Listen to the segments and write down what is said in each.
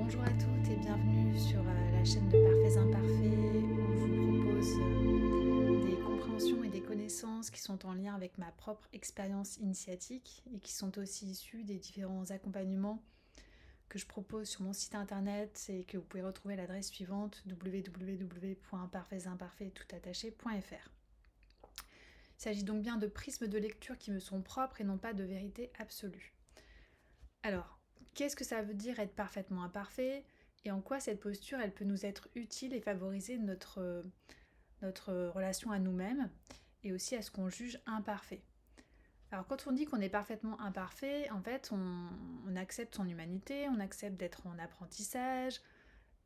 Bonjour à toutes et bienvenue sur la chaîne de Parfaits Imparfaits où je vous propose des compréhensions et des connaissances qui sont en lien avec ma propre expérience initiatique et qui sont aussi issues des différents accompagnements que je propose sur mon site internet et que vous pouvez retrouver à l'adresse suivante www.parfaitsimparfaits.fr. Il s'agit donc bien de prismes de lecture qui me sont propres et non pas de vérité absolue. Alors, qu'est-ce que ça veut dire être parfaitement imparfait et en quoi cette posture elle peut nous être utile et favoriser notre relation à nous-mêmes et aussi à ce qu'on juge imparfait. Alors quand on dit qu'on est parfaitement imparfait, en fait on accepte son humanité, on accepte d'être en apprentissage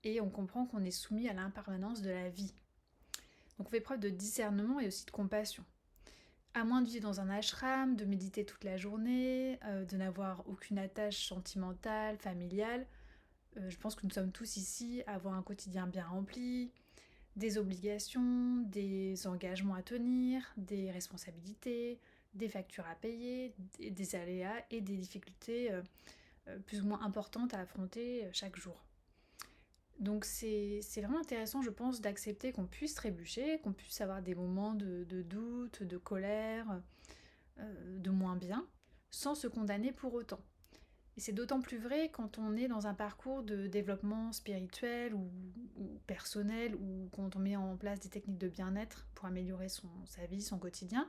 et on comprend qu'on est soumis à l'impermanence de la vie. Donc on fait preuve de discernement et aussi de compassion. À moins de vivre dans un ashram, de méditer toute la journée, de n'avoir aucune attache sentimentale, familiale, je pense que nous sommes tous ici à avoir un quotidien bien rempli, des obligations, des engagements à tenir, des responsabilités, des factures à payer, des aléas et des difficultés plus ou moins importantes à affronter chaque jour. Donc c'est vraiment intéressant, je pense, d'accepter qu'on puisse trébucher, qu'on puisse avoir des moments de doute, de colère, de moins bien, sans se condamner pour autant. Et c'est d'autant plus vrai quand on est dans un parcours de développement spirituel ou personnel, ou quand on met en place des techniques de bien-être pour améliorer sa vie, son quotidien.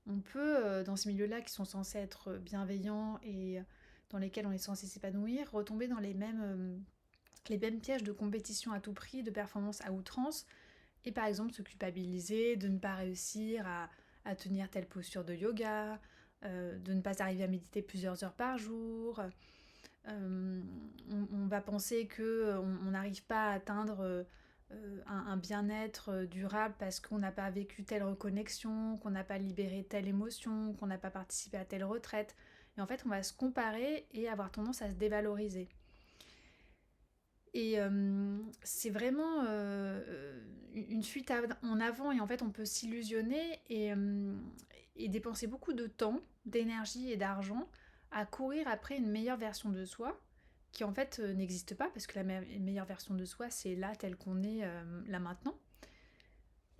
On peut, dans ces milieux-là qui sont censés être bienveillants et dans lesquels on est censé s'épanouir, retomber dans les mêmes pièges de compétition à tout prix, de performance à outrance, et par exemple se culpabiliser de ne pas réussir à tenir telle posture de yoga, de ne pas arriver à méditer plusieurs heures par jour. On va penser qu'on n'arrive pas à atteindre un bien-être durable parce qu'on n'a pas vécu telle reconnexion, qu'on n'a pas libéré telle émotion, qu'on n'a pas participé à telle retraite. Et en fait, on va se comparer et avoir tendance à se dévaloriser. Et c'est vraiment une fuite en avant et en fait on peut s'illusionner et dépenser beaucoup de temps, d'énergie et d'argent à courir après une meilleure version de soi qui en fait n'existe pas parce que la meilleure version de soi c'est là tel qu'on est là maintenant.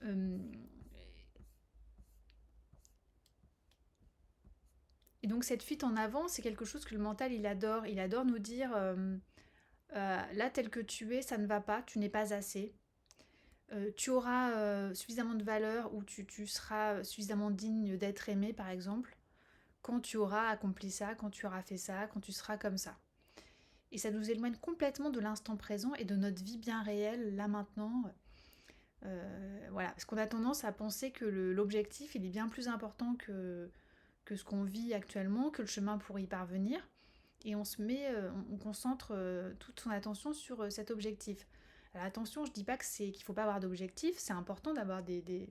Euh, et donc cette fuite en avant c'est quelque chose que le mental il adore nous dire là tel que tu es ça ne va pas, tu n'es pas assez. Tu auras suffisamment de valeur ou tu seras suffisamment digne d'être aimé, par exemple, quand tu auras accompli ça, quand tu auras fait ça, quand tu seras comme ça. Et ça nous éloigne complètement de l'instant présent et de notre vie bien réelle, là maintenant. Voilà, parce qu'on a tendance à penser que l'objectif, il est bien plus important que ce qu'on vit actuellement, que le chemin pour y parvenir. Et on concentre toute son attention sur cet objectif. Alors attention, je dis pas qu'il ne faut pas avoir d'objectifs, c'est important d'avoir des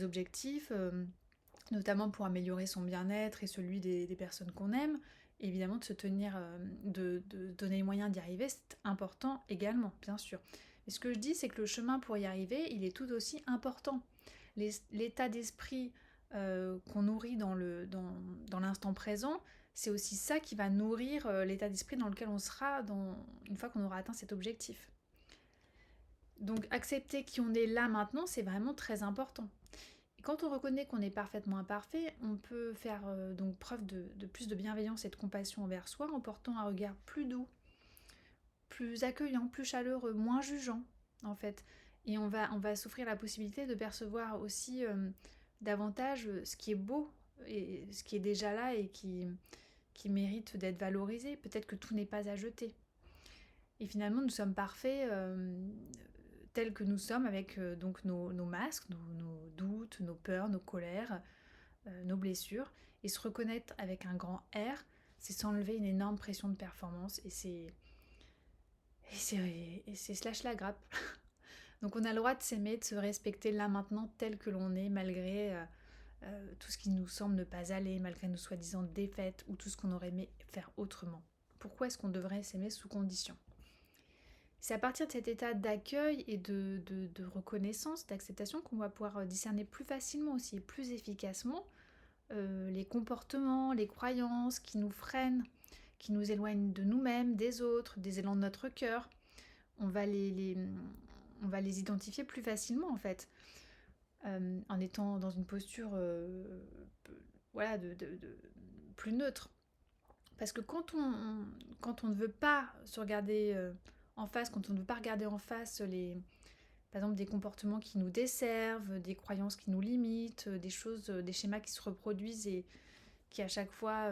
objectifs, notamment pour améliorer son bien-être et celui des personnes qu'on aime. Et évidemment, de se tenir, de donner les moyens d'y arriver, c'est important également, bien sûr. Et ce que je dis, c'est que le chemin pour y arriver, il est tout aussi important. L'état d'esprit qu'on nourrit dans l'instant présent, c'est aussi ça qui va nourrir l'état d'esprit dans lequel on sera une fois qu'on aura atteint cet objectif. Donc accepter qui on est là maintenant, c'est vraiment très important. Et quand on reconnaît qu'on est parfaitement imparfait, on peut faire donc preuve de plus de bienveillance et de compassion envers soi en portant un regard plus doux, plus accueillant, plus chaleureux, moins jugeant en fait. Et on va s'offrir la possibilité de percevoir aussi davantage ce qui est beau et ce qui est déjà là et qui mérite d'être valorisé. Peut-être que tout n'est pas à jeter. Et finalement, nous sommes parfaits tels que nous sommes avec donc nos masques, nos doutes, nos peurs, nos colères, nos blessures. Et se reconnaître avec un grand R, c'est s'enlever une énorme pression de performance et c'est slash la grappe. Donc on a le droit de s'aimer, de se respecter là maintenant tel que l'on est, malgré tout ce qui nous semble ne pas aller, malgré nos soi-disant défaites ou tout ce qu'on aurait aimé faire autrement. Pourquoi est-ce qu'on devrait s'aimer sous condition? C'est à partir de cet état d'accueil et de reconnaissance, d'acceptation qu'on va pouvoir discerner plus facilement aussi et plus efficacement les comportements, les croyances qui nous freinent, qui nous éloignent de nous-mêmes, des autres, des élans de notre cœur. On va on va les identifier plus facilement en fait, en étant dans une posture voilà, plus neutre. Parce que quand on ne veut pas se regarder en face, quand on ne veut pas regarder en face par exemple des comportements qui nous desservent, des croyances qui nous limitent, des choses, des schémas qui se reproduisent et qui à chaque fois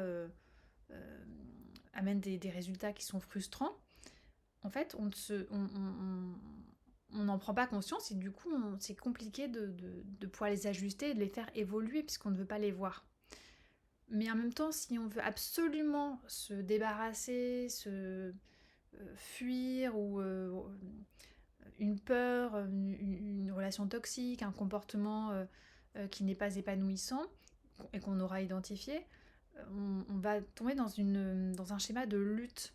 amènent des résultats qui sont frustrants, en fait, on n'en prend pas conscience et du coup, c'est compliqué de pouvoir les ajuster et de les faire évoluer puisqu'on ne veut pas les voir. Mais en même temps, si on veut absolument se débarrasser, se fuir ou une peur, une relation toxique, un comportement qui n'est pas épanouissant et qu'on aura identifié, on va tomber dans un schéma de lutte,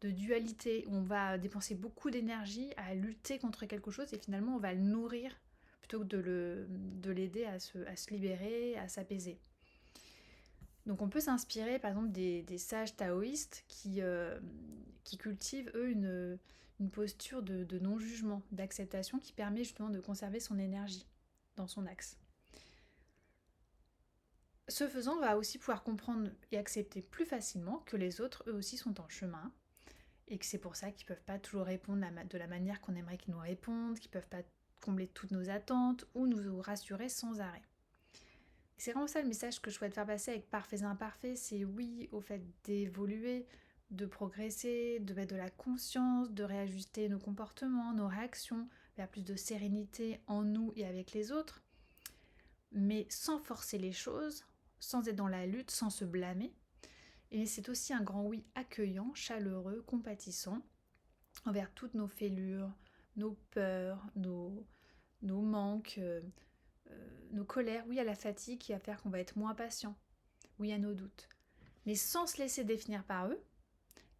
de dualité, où on va dépenser beaucoup d'énergie à lutter contre quelque chose et finalement on va le nourrir plutôt que de l'aider à se libérer, à s'apaiser. Donc on peut s'inspirer par exemple des sages taoïstes qui cultivent eux une posture de non-jugement, d'acceptation qui permet justement de conserver son énergie dans son axe. Ce faisant, on va aussi pouvoir comprendre et accepter plus facilement que les autres eux aussi sont en chemin et que c'est pour ça qu'ils ne peuvent pas toujours répondre de la manière qu'on aimerait qu'ils nous répondent, qu'ils ne peuvent pas combler toutes nos attentes ou nous rassurer sans arrêt. C'est vraiment ça le message que je souhaite faire passer avec Parfaits et Imparfaits, c'est oui au fait d'évoluer, de progresser, de mettre de la conscience, de réajuster nos comportements, nos réactions, vers plus de sérénité en nous et avec les autres, mais sans forcer les choses, sans être dans la lutte, sans se blâmer. Et c'est aussi un grand oui accueillant, chaleureux, compatissant, envers toutes nos fêlures, nos peurs, nos manques, nos colères, oui à la fatigue qui va faire qu'on va être moins patient, oui à nos doutes, mais sans se laisser définir par eux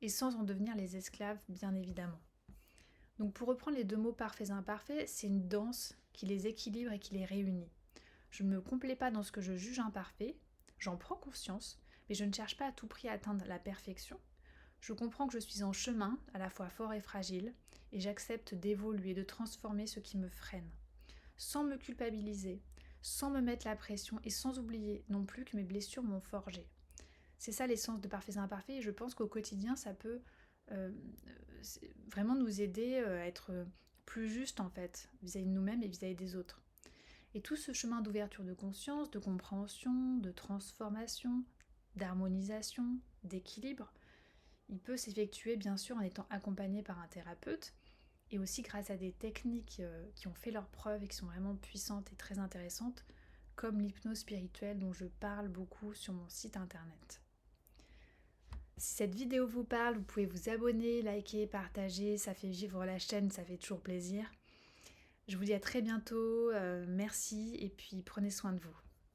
et sans en devenir les esclaves, bien évidemment. Donc pour reprendre les deux mots parfaits et imparfaits, c'est une danse qui les équilibre et qui les réunit. Je ne me complais pas dans ce que je juge imparfait, j'en prends conscience, mais je ne cherche pas à tout prix à atteindre la perfection. Je comprends que je suis en chemin, à la fois fort et fragile, et j'accepte d'évoluer, de transformer ce qui me freine, sans me culpabiliser, sans me mettre la pression et sans oublier non plus que mes blessures m'ont forgé. C'est ça l'essence de Parfaits et Imparfaits et je pense qu'au quotidien ça peut vraiment nous aider à être plus juste en fait vis-à-vis de nous-mêmes et vis-à-vis des autres. Et tout ce chemin d'ouverture de conscience, de compréhension, de transformation, d'harmonisation, d'équilibre, il peut s'effectuer bien sûr en étant accompagné par un thérapeute et aussi grâce à des techniques qui ont fait leurs preuves et qui sont vraiment puissantes et très intéressantes, comme l'hypnose spirituelle dont je parle beaucoup sur mon site internet. Si cette vidéo vous parle, vous pouvez vous abonner, liker, partager, ça fait vivre la chaîne, ça fait toujours plaisir. Je vous dis à très bientôt, merci et puis prenez soin de vous.